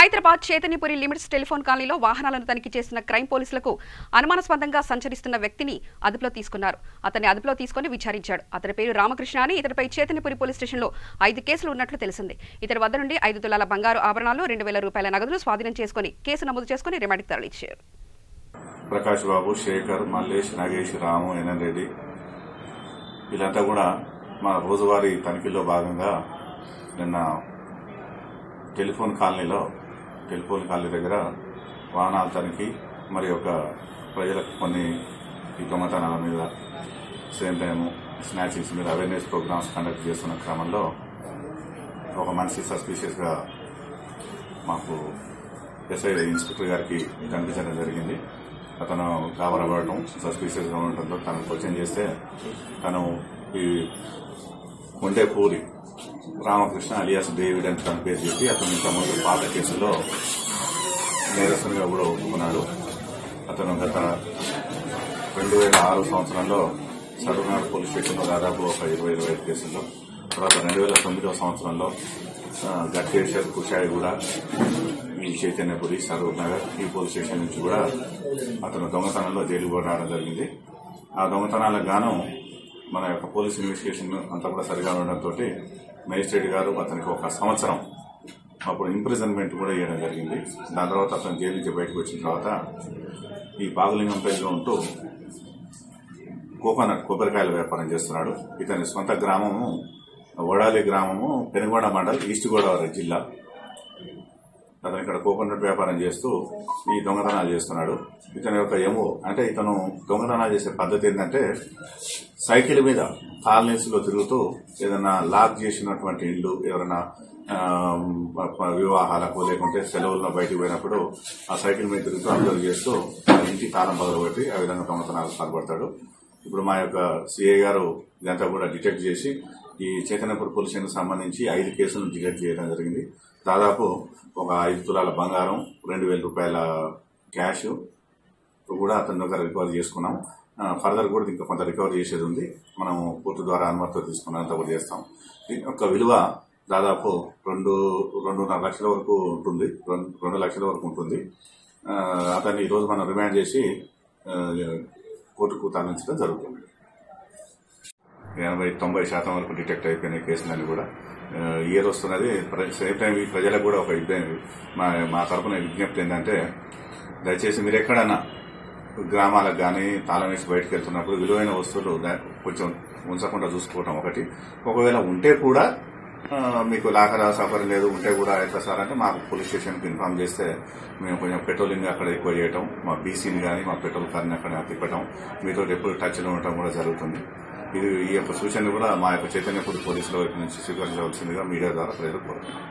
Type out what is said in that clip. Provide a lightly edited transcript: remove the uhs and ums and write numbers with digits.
Hyderabad Chaitanyapuri limits telephone కాలనీలో వాహనాలను తనిఖీ చేస్తున్న క్రైమ్ పోలీసులకు అనుమానాస్పదంగా సంచరిస్తున్న వ్యక్తిని అదుపులో తీసుకున్నారు. అతన్ని అదుపులో తీసుకుని విచారించాడు. అతని పేరు రామకృష్ణ అని. ఇతడిపై చైతన్యపురి పోలీస్ స్టేషన్లో 5 కేసులు ఉన్నట్లు తెలిసింది. ఇతడి వద్ద నుండి 5 తులాల బంగారు ఆభరణాలు, 2,000 రూపాయల నగదును స్వాధీనం చేసుకుని కేసు నమోదు చేసుకుని రిమాండ్కి తరలించారు. ప్రకాష్ బాబు, శేఖర్, మల్లేష్, నాగేష్, రాము, ఎన్ఎన్ రెడ్డి వీళ్ళంతా కూడా మా రోజువారీ తనిఖీలో భాగంగా నిన్న టెలిఫోన్ కాలనీ దగ్గర వాహనాల తనిఖీ మరి ఒక ప్రజలకు కొన్ని దొంగతనాల మీద సేమ్ టైము స్నాచింగ్స్ మీద అవేర్నెస్ ప్రోగ్రామ్స్ కండక్ట్ చేస్తున్న క్రమంలో ఒక మనిషి సస్పీషియస్గా మాకు ఎస్ఐ ఇన్స్పెక్టర్ గారికి కనిపించడం జరిగింది. అతను కాబరపడటం సస్పీషియస్గా ఉండటంతో తనకు క్వశ్చన్ చేస్తే తను ఈ కొండేపూరి రామకృష్ణ అలియాస్ డేవిడ్ అని తన పేరు చెప్పి అతను ఇంతకుముందు పాత కేసులో నేరస్తునిగా కూడా ఒప్పుకున్నాడు. అతను గత 2006 సంవత్సరంలో సరూర్నగర్ పోలీస్ స్టేషన్లో దాదాపు ఒక 20-25 కేసుల్లో, తర్వాత 2009 సంవత్సరంలో గట్టేశ్వర్, కుషాయిగూడ, ఈ చైతన్యపురి, సరూర్నగర్ ఈ పోలీస్ స్టేషన్ నుంచి కూడా అతను దొంగతనంలో జైలు కూడా రావడం జరిగింది. ఆ దొంగతనాలకు గాను మన యొక్క పోలీస్ ఇన్వెస్టిగేషన్ అంతా కూడా సరిగా ఉండడంతో మేజిస్ట్రేట్ గారు అతనికి 1 సంవత్సరం అప్పుడు ఇంప్రిజన్మెంట్ కూడా ఇవ్వడం జరిగింది. దాని తర్వాత అతను జైలు నుంచి బయటకు వచ్చిన తర్వాత ఈ పాగులింగంపల్లిలో ఉంటూ కొబ్బరికాయల వ్యాపారం చేస్తున్నాడు. ఇతని సొంత గ్రామము వడాలి గ్రామము, పెనుగొండ మండల్, ఈస్ట్ గోదావరి జిల్లా. అతను ఇక్కడ కోకోనట్ వ్యాపారం చేస్తూ ఈ దొంగతనాలు చేస్తున్నాడు. ఇతని యొక్క అంటే ఇతను దొంగతనాలు చేసే పద్ధతి ఏంటంటే సైకిల్ మీద కాలనీస్ లో తిరుగుతూ ఏదైనా లాక్ చేసినటువంటి ఇల్లు, ఎవరైనా వివాహాలకు లేకుంటే సెలవుల్లో బయటకు పోయినప్పుడు ఆ సైకిల్ మీద తిరుగుతూ అబ్జర్వ్ చేస్తూ ఆ ఇంటి తాళం పగలబెట్టి ఆ విధంగా దొంగతనాలు పాల్పడతాడు. ఇప్పుడు మా యొక్క సిఐ గారు ఇదంతా కూడా డిటెక్ట్ చేసి ఈ చైతన్యపురి పోలీస్ స్టేషన్కు సంబంధించి 5 కేసులను డిటెక్ట్ చేయడం జరిగింది. దాదాపు ఒక 5 తులాల బంగారం, 2,000 రూపాయల క్యాష్ కూడా అతని దగ్గర రికవర్ చేసుకున్నాం. ఫర్దర్ కూడా ఇంకా కొంత రికవర్ చేసేది ఉంది. మనం కోర్టు ద్వారా అనుమతితో తీసుకున్నంత కూడా చేస్తాం. దీని యొక్క విలువ దాదాపు 2.5 లక్షల వరకు ఉంటుంది. 2 లక్షల వరకు ఉంటుంది. అతన్ని ఈరోజు మనం రిమాండ్ చేసి కోర్టుకు తరలించడం జరుగుతుంది. 80-90% వరకు డిటెక్ట్ అయిపోయిన కేసులన్నీ కూడా ఇయర్ వస్తున్నది. సేమ్ టైం ఈ ప్రజలకు కూడా ఒక మా తరఫున విజ్ఞప్తి ఏంటంటే, దయచేసి మీరు ఎక్కడన్నా గ్రామాలకు కానీ తాళం వేసి బయటకు వెళ్తున్నప్పుడు విలువైన వస్తువులు కొంచెం ఉంచకుండా చూసుకోవటం ఒకటి. ఒకవేళ ఉంటే కూడా మీకు లాకర్ సౌకర్యం లేదు, ఉంటే కూడా ఎట్లా సార్ అంటే మాకు పోలీస్ స్టేషన్కి ఇన్ఫార్మ్ చేస్తే మేము కొంచెం పెట్రోలింగ్ అక్కడ ఎక్కువ చేయటం, మా బీసీని కానీ మా పెట్రోల్ కార్ని అక్కడ తిప్పటం, మీతో ఎప్పుడు టచ్లో ఉండటం కూడా జరుగుతుంది. ఈ యొక్క సూచనలు కూడా మా యొక్క చైతన్యపురి పోలీసుల వైపు నుంచి స్వీకరించవలసిందిగా మీడియా ద్వారా ప్రజలు కోరుతున్నాం.